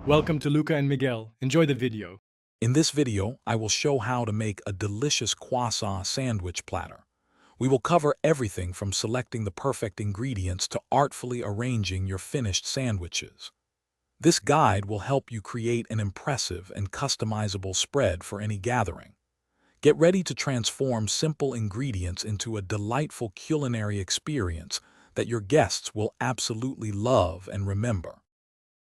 Welcome to Luca and Miguel. Enjoy the video. In this video, I will show how to make a delicious croissant sandwich platter. We will cover everything from selecting the perfect ingredients to artfully arranging your finished sandwiches. This guide will help you create an impressive and customizable spread for any gathering. Get ready to transform simple ingredients into a delightful culinary experience that your guests will absolutely love and remember.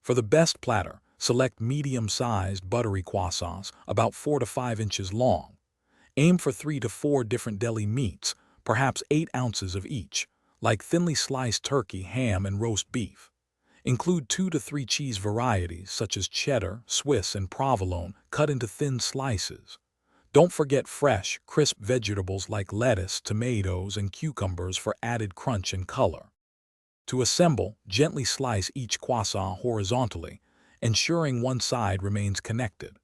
For the best platter, select medium-sized buttery croissants about 4 to 5 inches long. Aim for 3 to 4 different deli meats, perhaps 8 ounces of each, like thinly sliced turkey, ham, and roast beef. Include 2 to 3 cheese varieties such as cheddar, Swiss, and provolone cut into thin slices. Don't forget fresh, crisp vegetables like lettuce, tomatoes, and cucumbers for added crunch and color. To assemble, gently slice each croissant horizontally, ensuring one side remains connected.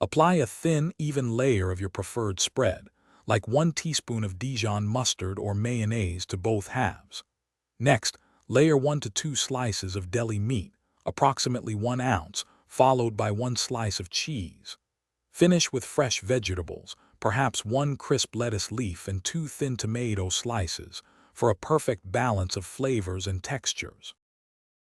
Apply a thin, even layer of your preferred spread, like 1 teaspoon of Dijon mustard or mayonnaise to both halves. Next, layer 1 to 2 slices of deli meat, approximately 1 ounce, followed by 1 slice of cheese. Finish with fresh vegetables, perhaps 1 crisp lettuce leaf and 2 thin tomato slices, for a perfect balance of flavors and textures.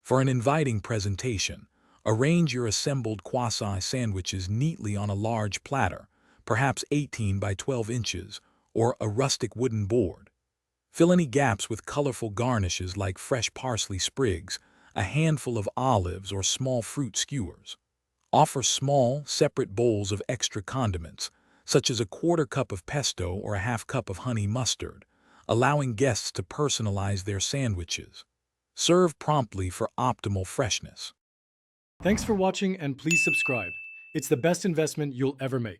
For an inviting presentation, arrange your assembled croissant sandwiches neatly on a large platter, perhaps 18 by 12 inches, or a rustic wooden board. Fill any gaps with colorful garnishes like fresh parsley sprigs, a handful of olives, or small fruit skewers. Offer small, separate bowls of extra condiments, such as a 1/4 cup of pesto or a 1/2 cup of honey mustard, allowing guests to personalize their sandwiches. Serve promptly for optimal freshness. Thanks for watching and please subscribe. It's the best investment you'll ever make.